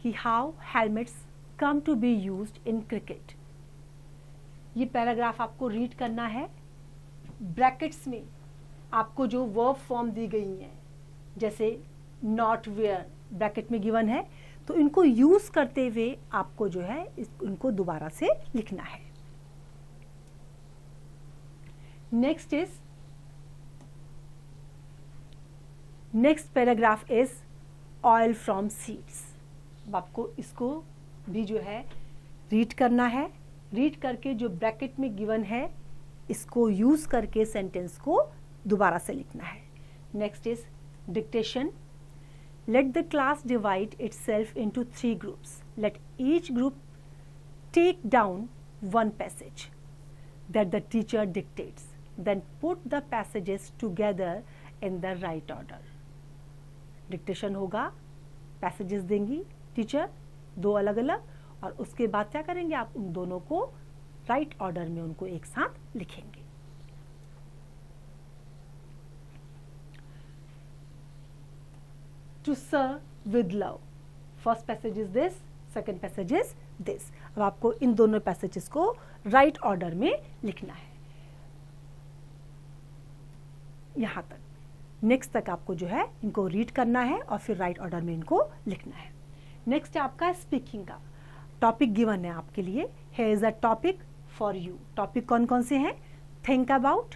कि how helmets come to be used in cricket, ये पैराग्राफ आपको रीड करना है। ब्रैकेट्स में आपको जो वर्ब फॉर्म दी गई हैं, जैसे नॉट, वेयर ब्रैकेट में गिवन है, तो इनको यूज करते हुए आपको जो है इनको दोबारा से लिखना है। Next paragraph is oil from seeds. अब आपको इसको भी जो है रीड करना है। रीड करके जो ब्रैकेट में गिवन है इसको यूज करके सेंटेंस को दोबारा से लिखना है। Next is dictation. Let the class divide itself into 3 groups. Let each group take down one passage that the teacher dictates. Then put the passages together in the right order. Dictation होगा, passages देंगी teacher 2 अलग अलग, और उसके बाद क्या करेंगे, आप उन दोनों को राइट ऑर्डर में उनको एक साथ लिखेंगे। To serve with love. First passage is this, second passage is this. अब आपको इन दोनों पैसेजेस को राइट ऑर्डर में लिखना है। यहां तक, नेक्स्ट तक आपको जो है इनको रीड करना है और फिर राइट ऑर्डर में इनको लिखना है। नेक्स्ट है आपका स्पीकिंग का टॉपिक गिवन है आपके लिए। Here is a topic for you. Topic कौन कौन से हैं? Think about,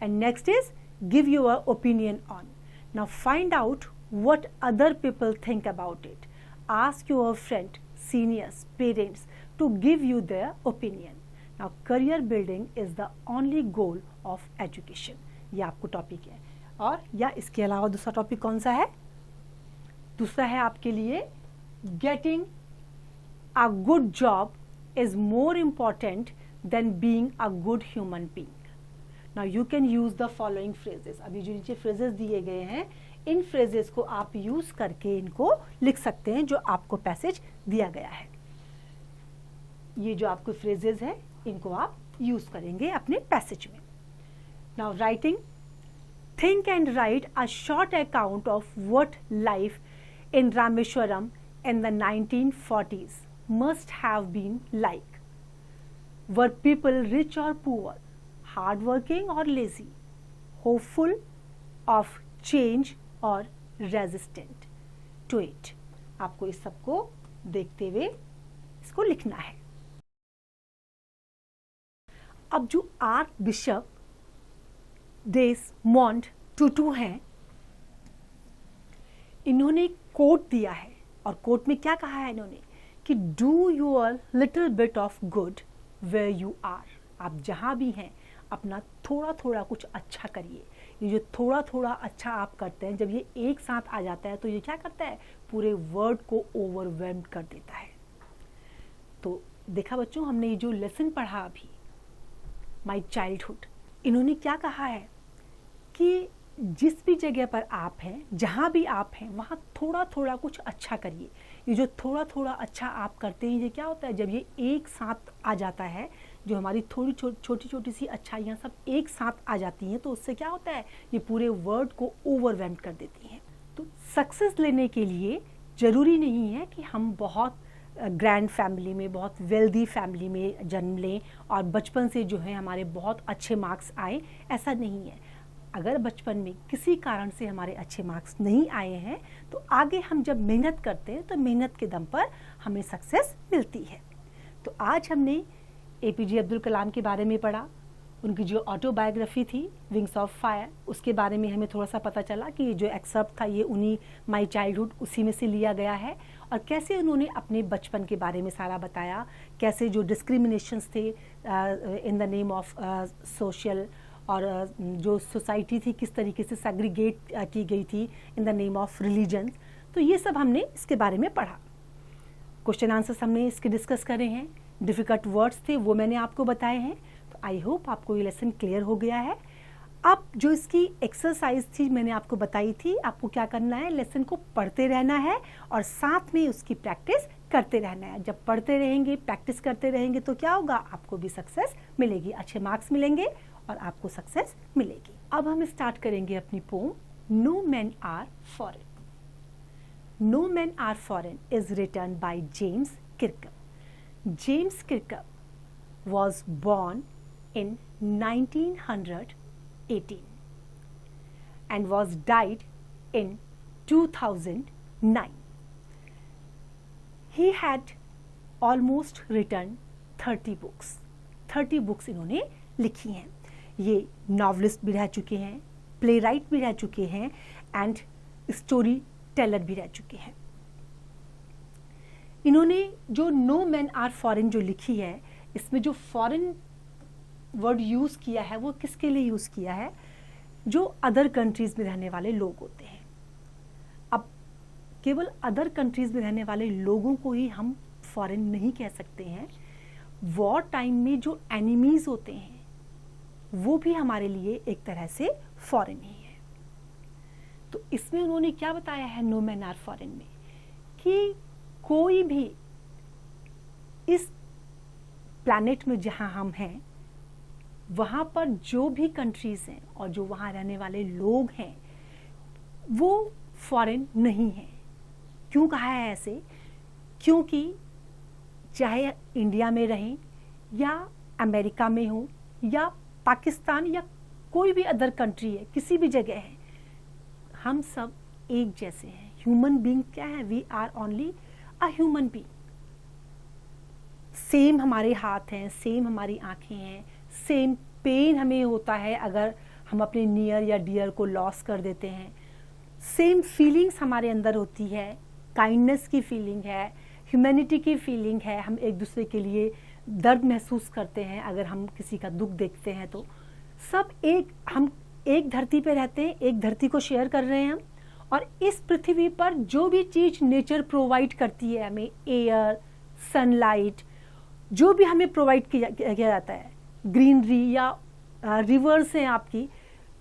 and next is give your opinion on. Now find out what other people think about it. Ask your friend, seniors, parents to give you their opinion. Now career building is the only goal of education. ये आपको topic है। और या इसके अलावा दूसरा topic कौन सा है? दूसरा है आपके लिए getting a good job is more important than being a good human being. Now you can use the following phrases. अभी जो नीचे phrases दिए गए हैं, इन फ्रेजेस को आप यूज करके इनको लिख सकते हैं जो आपको पैसेज दिया गया है। ये जो आपको फ्रेजेस है इनको आप यूज करेंगे अपने पैसेज में। Now writing. Think and right a short account of what life in Rameswaram in the 1940s must have been like. Were people rich or poor, hardworking or lazy, hopeful of change और resistant to it? आपको इस सबको देखते हुए इसको लिखना है। अब जो आर्क बिशप डेसमोंड टुटू हैं, इन्होंने कोट दिया है, और कोट में क्या कहा है इन्होंने कि do your little bit of good where you are. आप जहां भी हैं अपना थोड़ा थोड़ा कुछ अच्छा करिए। ये जो थोड़ा थोड़ा अच्छा आप करते हैं, जब ये एक साथ आ जाता है तो ये क्या करता है, पूरे वर्ड को ओवरवेल्म्ड कर देता है। तो देखा बच्चों, हमने ये जो लेसन पढ़ा अभी, माय चाइल्डहुड, इन्होंने क्या कहा है कि जिस भी जगह पर आप हैं, जहाँ भी आप हैं, वहाँ थोड़ा थोड़ा कुछ अच्छा करिए। ये जो थोड़ा थोड़ा अच्छा आप करते हैं, ये क्या होता है, जब ये एक साथ आ जाता है, जो हमारी थोड़ी छोटी छोटी सी अच्छाइयाँ सब एक साथ आ जाती हैं, तो उससे क्या होता है, ये पूरे वर्ड को ओवरवेल्म कर देती हैं। तो सक्सेस लेने के लिए ज़रूरी नहीं है कि हम बहुत ग्रैंड फैमिली में, बहुत वेल्दी फैमिली में जन्म लें और बचपन से जो है हमारे बहुत अच्छे मार्क्स आए, ऐसा नहीं है। अगर बचपन में किसी कारण से हमारे अच्छे मार्क्स नहीं आए हैं, तो आगे हम जब मेहनत करते हैं तो मेहनत के दम पर हमें सक्सेस मिलती है। तो आज हमने APJ अब्दुल कलाम के बारे में पढ़ा, उनकी जो ऑटोबायोग्राफी थी विंग्स ऑफ फायर, उसके बारे में हमें थोड़ा सा पता चला कि ये जो एक्सर्प्ट था ये उन्हीं माय चाइल्डहुड उसी में से लिया गया है, और कैसे उन्होंने अपने बचपन के बारे में सारा बताया, कैसे जो डिस्क्रिमिनेशंस थे in the name of social, और जो सोसाइटी थी किस तरीके से सेग्रीगेट की गई थी in the name of religion. तो ये सब हमने इसके बारे में पढ़ा। क्वेश्चन आंसर्स हमने इसके डिस्कस करे हैं, डिफ़िकल्ट वर्ड्स थे वो मैंने आपको बताए हैं। तो आई होप आपको ये लेसन क्लियर हो गया है। अब जो इसकी एक्सरसाइज थी मैंने आपको बताई थी, आपको क्या करना है, लेसन को पढ़ते रहना है और साथ में उसकी प्रैक्टिस करते रहना है। जब पढ़ते रहेंगे, प्रैक्टिस करते रहेंगे तो क्या होगा, आपको भी सक्सेस मिलेगी, अच्छे मार्क्स मिलेंगे और आपको सक्सेस मिलेगी। अब हम स्टार्ट करेंगे अपनी poem no man are foreign. No man are foreign is written by James Kirkup. James Kirkup was born in 1918 and was died in 2009. He had almost written 30 books. 30 books इन्होंने लिखी हैं. ये novelist भी रह चुके हैं, प्ले राइट भी रह चुके हैं एंड स्टोरी टेलर भी रह चुके हैं. इन्होंने जो नो मैन आर फॉरेन जो लिखी है, इसमें जो फॉरेन वर्ड यूज़ किया है वो किसके लिए यूज़ किया है? जो अदर कंट्रीज़ में रहने वाले लोग होते हैं. अब केवल अदर कंट्रीज़ में रहने वाले लोगों को ही हम फॉरेन नहीं कह सकते हैं. वॉर टाइम में जो एनिमीज़ होते हैं वो भी हमारे लिए एक तरह से फॉरेन ही है. तो इसमें उन्होंने क्या बताया है नो मैन आर फॉरेन में, कि कोई भी इस प्लैनेट में जहां हम हैं वहां पर जो भी कंट्रीज हैं और जो वहां रहने वाले लोग हैं वो फॉरेन नहीं है. क्यों कहा है ऐसे? क्योंकि चाहे इंडिया में रहें या अमेरिका में हो या पाकिस्तान या कोई भी अदर कंट्री है, किसी भी जगह है, हम सब एक जैसे हैं. ह्यूमन बीइंग क्या है? We are only a human being. Same हमारे हाथ हैं, सेम हमारी आंखें हैं, सेम पेन हमें होता है अगर हम अपने नियर या डियर को लॉस कर देते हैं. सेम फीलिंग्स हमारे अंदर होती है, काइंडनेस की फीलिंग है, ह्यूमैनिटी की फीलिंग है. हम एक दूसरे के लिए दर्द महसूस करते हैं अगर हम किसी का दुख देखते हैं. तो सब हम एक धरती पे रहते हैं, एक धरती को शेयर कर रहे हैं हम. और इस पृथ्वी पर जो भी चीज़ नेचर प्रोवाइड करती है हमें, एयर, सनलाइट, जो भी हमें प्रोवाइड किया जाता है, ग्रीनरी या रिवर्स हैं आपकी,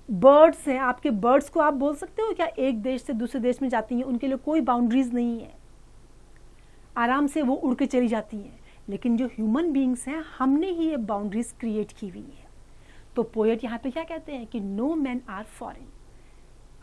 बर्ड्स हैं आपके. बर्ड्स को आप बोल सकते हो क्या एक देश से दूसरे देश में जाती हैं? उनके लिए कोई बाउंड्रीज नहीं है, आराम से वो उड़ के चली जाती हैं. लेकिन जो ह्यूमन बीइंग्स हैं, हमने ही ये बाउंड्रीज क्रिएट की हुई है. तो पोएट यहाँ पे क्या कहते हैं कि नो मैन आर फॉरेन.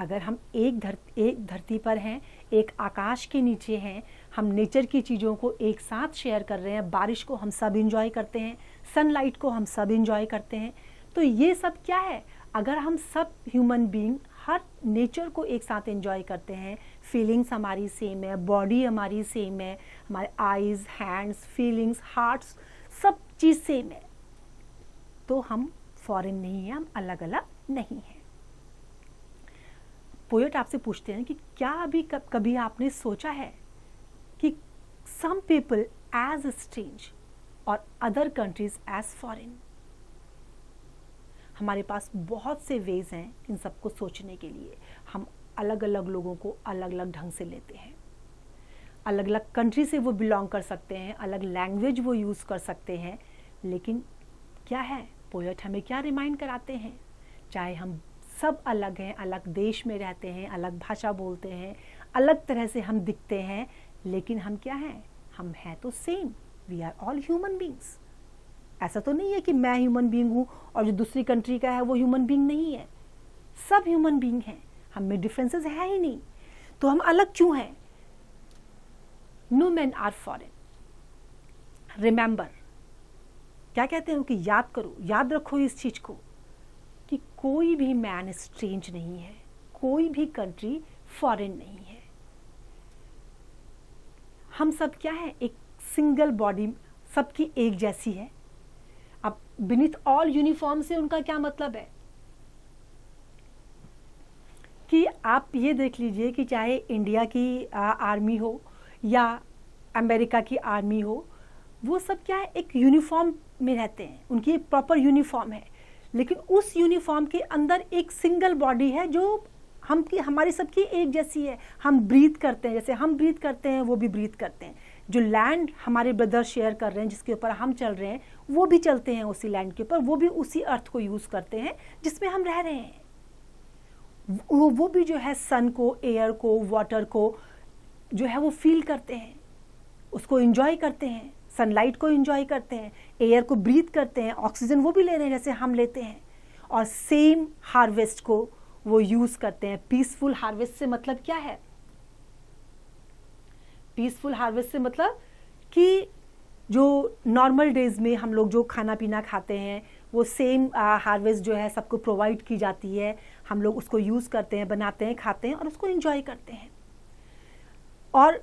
अगर हम एक धरती पर हैं, एक आकाश के नीचे हैं, हम नेचर की चीज़ों को एक साथ शेयर कर रहे हैं. बारिश को हम सब इंजॉय करते हैं, सनलाइट को हम सब इंजॉय करते हैं. तो ये सब क्या है? अगर हम सब ह्यूमन बीइंग हर नेचर को एक साथ एंजॉय करते हैं, फीलिंग्स हमारी सेम है, बॉडी हमारी सेम है, हमारे आईज, हैंड्स, फीलिंग्स, हार्ट्स, सब चीज़ सेम है, तो हम फॉरेन नहीं है, हम अलग अलग नहीं हैं. पोएट आपसे पूछते हैं कि क्या अभी कभी आपने सोचा है कि सम पीपल एज स्ट्रेंज और अदर कंट्रीज एज फॉरेन. हमारे पास बहुत से वेज हैं इन सबको सोचने के लिए. हम अलग अलग लोगों को अलग अलग ढंग से लेते हैं, अलग अलग कंट्री से वो बिलोंग कर सकते हैं, अलग लैंग्वेज वो यूज़ कर सकते हैं. लेकिन क्या है, पोएट हमें क्या रिमाइंड कराते हैं? चाहे हम सब अलग हैं, अलग देश में रहते हैं, अलग भाषा बोलते हैं, अलग तरह से हम दिखते हैं, लेकिन हम क्या हैं? हम हैं तो same. We are all human beings. ऐसा तो नहीं है कि मैं ह्यूमन बीइंग हूँ और जो दूसरी कंट्री का है वो ह्यूमन बीइंग नहीं है. सब ह्यूमन बीइंग हैं, हम में डिफरेंसेस है ही नहीं. तो हम अलग क्यों हैं? No man are foreign. Remember, क्या कहते हैं कि याद करो, याद रखो इस चीज को कि कोई भी मैन स्ट्रेंज नहीं है, कोई भी कंट्री फॉरेन नहीं है. हम सब क्या है? एक सिंगल बॉडी, सबकी एक जैसी है. अब बीनीथ ऑल यूनिफॉर्म से उनका क्या मतलब है? कि आप ये देख लीजिए कि चाहे इंडिया की आर्मी हो या अमेरिका की आर्मी हो, वो सब क्या है? एक यूनिफॉर्म में रहते हैं, उनकी एक प्रॉपर यूनिफॉर्म है. लेकिन उस यूनिफॉर्म के अंदर एक सिंगल बॉडी है जो हमारी सबकी एक जैसी है. हम ब्रीथ करते हैं, जैसे हम ब्रीथ करते हैं वो भी ब्रीथ करते हैं. जो लैंड हमारे ब्रदर शेयर कर रहे हैं, जिसके ऊपर हम चल रहे हैं, वो भी चलते हैं उसी लैंड के ऊपर, वो भी उसी अर्थ को यूज़ करते हैं जिसमें हम रह रहे हैं. वो भी जो है सन को, एयर को, वाटर को जो है वो फील करते हैं, उसको एंजॉय करते हैं, सनलाइट को एंजॉय करते हैं, एयर को ब्रीथ करते हैं, ऑक्सीजन वो भी ले रहे हैं जैसे हम लेते हैं. और सेम हार्वेस्ट को वो यूज़ करते हैं. पीसफुल हार्वेस्ट से मतलब क्या है? पीसफुल हार्वेस्ट से मतलब कि जो नॉर्मल डेज में हम लोग जो खाना पीना खाते हैं वो सेम हार्वेस्ट जो है सबको प्रोवाइड की जाती है, हम लोग उसको यूज़ करते हैं, बनाते हैं, खाते हैं और उसको एंजॉय करते हैं। और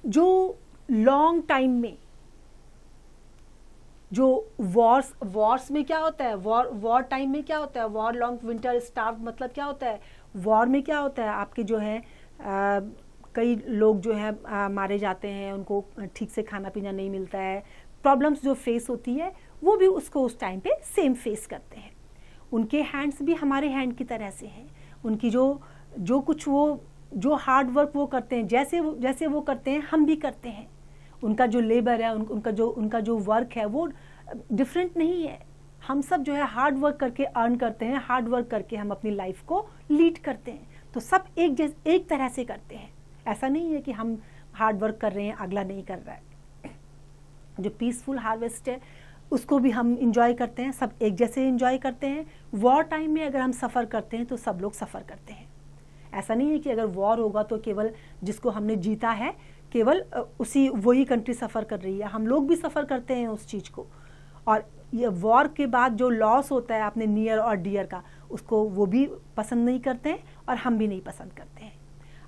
जो लॉन्ग टाइम में जो वॉर्स में क्या होता है, वॉर टाइम में क्या होता है, वॉर लॉन्ग विंटर स्टार्व मतलब क्या होता है, वॉर में क्या होता है, आपके जो है कई लोग जो है मारे जाते हैं, उनको ठीक से खाना पीना नहीं मिलता है, प्रॉब्लम्स जो फेस होती है वो भी उसको उस टाइम पे सेम फेस करते हैं। उनके हैंड्स भी हमारे हैंड की तरह से हैं, उनकी जो कुछ वो जो हार्ड वर्क वो करते हैं, जैसे वो करते हैं हम भी करते हैं। उनका जो लेबर है, उनका जो वर्क है वो डिफरेंट नहीं है। हम सब जो है हार्ड वर्क करके अर्न करते हैं, हार्ड वर्क करके हम अपनी लाइफ को लीड करते हैं। तो सब एक तरह से करते हैं। ऐसा नहीं है कि हम हार्ड वर्क कर रहे हैं अगला नहीं कर रहा है। जो पीसफुल हार्वेस्ट है उसको भी हम इंजॉय करते हैं, सब एक जैसे इंजॉय करते हैं। वॉर टाइम में अगर हम सफ़र करते हैं तो सब लोग सफ़र करते हैं। ऐसा नहीं है कि अगर वॉर होगा तो केवल जिसको हमने जीता है केवल वही कंट्री सफ़र कर रही है, हम लोग भी सफ़र करते हैं उस चीज़ को। और ये वॉर के बाद जो लॉस होता है अपने नियर और डियर का, उसको वो भी पसंद नहीं करते हैं और हम भी नहीं पसंद करते हैं।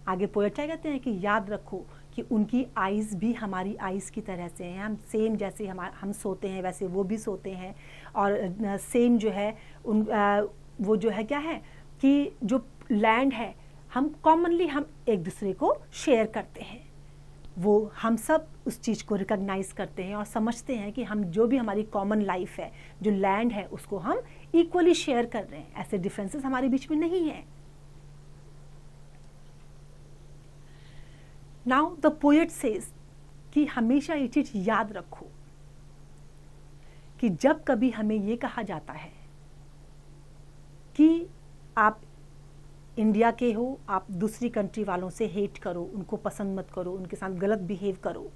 आगे पोएट क्या कहते हैं कि याद रखो कि उनकी आइज़ भी हमारी आइज़ की तरह से हैं, हम सेम जैसे हम सोते हैं वैसे वो भी सोते हैं। और सेम जो है वो जो है क्या है कि जो लैंड है हम कॉमनली हम एक दूसरे को शेयर करते हैं। वो हम सब उस चीज़ को रिकॉग्नाइज करते हैं और समझते हैं कि हम जो भी हमारी कॉमन लाइफ है, जो लैंड है, उसको हम इक्वली शेयर कर रहे हैं। ऐसे डिफरेंसेस हमारे बीच में नहीं है। नाउ द पोएट सेज कि हमेशा ये चीज़ याद रखो कि जब कभी हमें ये कहा जाता है कि आप इंडिया के हो, आप दूसरी कंट्री वालों से हेट करो, उनको पसंद मत करो, उनके साथ गलत बिहेव करो,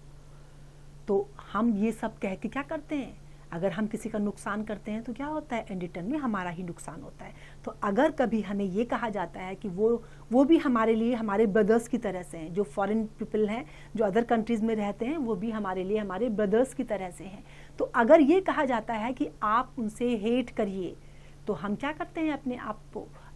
तो हम ये सब कह के क्या करते हैं, अगर हम किसी का नुकसान करते हैं तो क्या होता है, इन रिटर्न में हमारा ही नुकसान होता है। तो अगर कभी हमें ये कहा जाता है कि वो भी हमारे लिए हमारे ब्रदर्स की तरह से हैं, जो फॉरेन पीपल हैं, जो अदर कंट्रीज़ में रहते हैं, वो भी हमारे लिए हमारे ब्रदर्स की तरह से हैं, तो अगर ये कहा जाता है कि आप उनसे हेट करिए, तो हम क्या करते हैं,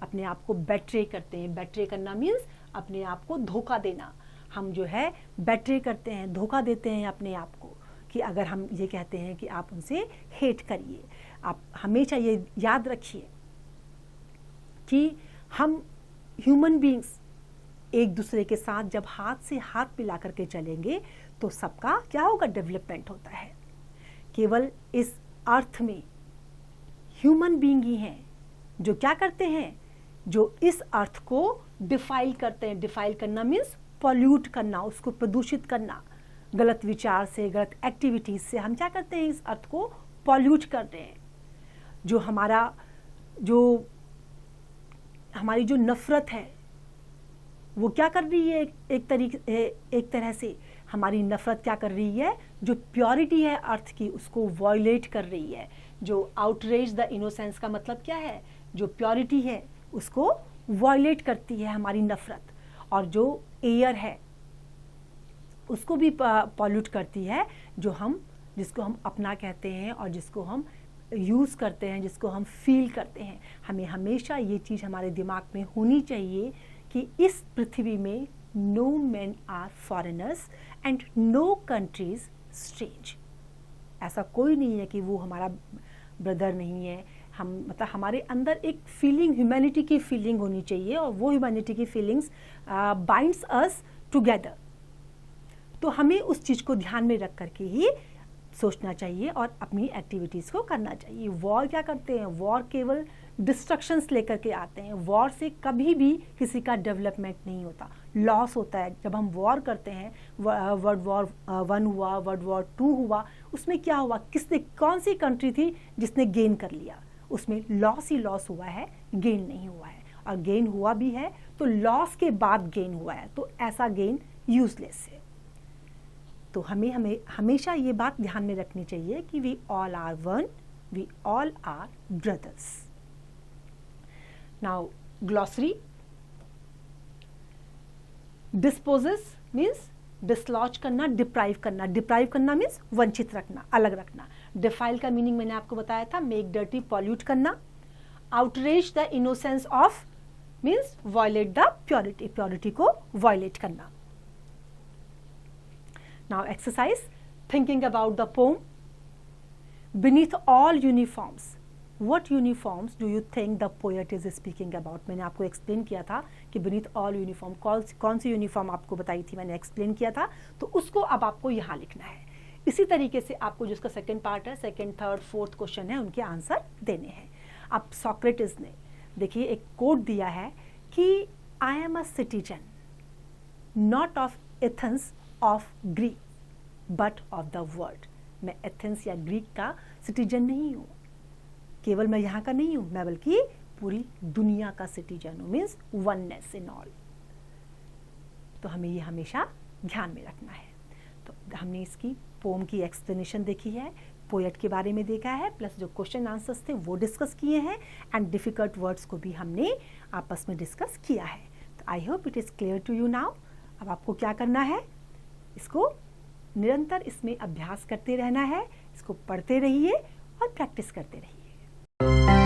अपने आप को बेट्रे करते हैं। बेट्रे करना मीन्स अपने आप को धोखा देना। हम जो है बेट्रे करते हैं, धोखा देते हैं अपने आप को, कि अगर हम ये कहते हैं कि आप उनसे हेट करिए। आप हमेशा ये याद रखिए कि हम ह्यूमन बीइंग्स एक दूसरे के साथ जब हाथ से हाथ मिला करके चलेंगे तो सबका क्या होगा, डेवलपमेंट होता है। केवल इस अर्थ में ह्यूमन बीइंग ही हैं जो क्या करते हैं, जो इस अर्थ को डिफाइल करते हैं। डिफाइल करना मीन्स पॉल्यूट करना, उसको प्रदूषित करना, गलत विचार से, गलत एक्टिविटीज से हम क्या करते हैं, इस अर्थ को पॉल्यूट कर रहे हैं। हमारी जो नफरत है वो क्या कर रही है, एक तरह से हमारी नफरत क्या कर रही है, जो प्योरिटी है अर्थ की उसको वॉयलेट कर रही है। जो आउटरेज द इनोसेंस का मतलब क्या है, जो प्योरिटी है उसको वॉयलेट करती है हमारी नफरत। और जो एयर है उसको भी पॉल्यूट करती है, जिसको हम अपना कहते हैं और जिसको हम यूज़ करते हैं, जिसको हम फील करते हैं। हमें हमेशा ये चीज़ हमारे दिमाग में होनी चाहिए कि इस पृथ्वी में no man are foreigners and no countries strange. ऐसा कोई नहीं है कि वो हमारा ब्रदर नहीं है। मतलब हमारे अंदर एक फीलिंग, ह्यूमैनिटी की फीलिंग होनी चाहिए और वो ह्यूमैनिटी की फीलिंग्स बाइंड्स अस टुगेदर। तो हमें उस चीज़ को ध्यान में रख करके ही सोचना चाहिए और अपनी एक्टिविटीज़ को करना चाहिए। वॉर क्या करते हैं, वॉर केवल डिस्ट्रक्शंस लेकर के आते हैं। वॉर से कभी भी किसी का डेवलपमेंट नहीं होता, लॉस होता है। जब हम वॉर करते हैं, वर्ल्ड वॉर 1 हुआ, वर्ल्ड वॉर 2 हुआ, उसमें क्या हुआ, कौन सी कंट्री थी जिसने गेन कर लिया, उसमें लॉस ही लॉस हुआ है, गेन नहीं हुआ है। और गेन हुआ भी है तो लॉस के बाद गेन हुआ है, तो ऐसा गेन यूजलेस है। तो हमें हमेशा ये बात ध्यान में रखनी चाहिए कि we all are one, we all are brothers. Now glossary, disposes means dislodge करना, डिप्राइव करना। डिप्राइव करना मीन्स वंचित रखना, अलग रखना। डिफाइल का मीनिंग मैंने आपको बताया था, मेक डर्टी, पॉल्यूट करना। Outrage the innocence of means violate the purity, purity को वायलेट करना। Now exercise, thinking about the pome. Beneath all uniforms, what uniforms do you think the poet is speaking about? मैंने आपको explain किया था कि beneath all uniform कौन सी uniform आपको बताई थी, मैंने एक्सप्लेन किया था, तो उसको अब आपको यहाँ लिखना है। इसी तरीके से आपको जिसका सेकंड पार्ट है, सेकंड, थर्ड, फोर्थ क्वेश्चन है, उनके आंसर देने हैं। अब सोक्रेटिस ने देखिए एक कोट दिया है कि I am a citizen not of Athens of Greek but of the world. मैं एथेंस या ग्रीक का सिटीजन नहीं हूँ, केवल मैं यहाँ का नहीं हूँ, मैं बल्कि पूरी दुनिया का सिटीजन हूँ, मीन्स वननेस इन ऑल। तो हमें ये हमेशा ध्यान में रखना है। तो हमने इसकी पोम की एक्सप्लेनेशन देखी है, पोएट के बारे में देखा है, प्लस जो क्वेश्चन आंसर्स थे वो डिस्कस किए हैं, एंड डिफिकल्ट वर्ड्स को भी हमने आपस में डिस्कस किया है। तो I hope it is clear to you now. अब आपको क्या करना है, इसको निरंतर इसमें अभ्यास करते रहना है, इसको पढ़ते रहिए और प्रैक्टिस करते रहिए।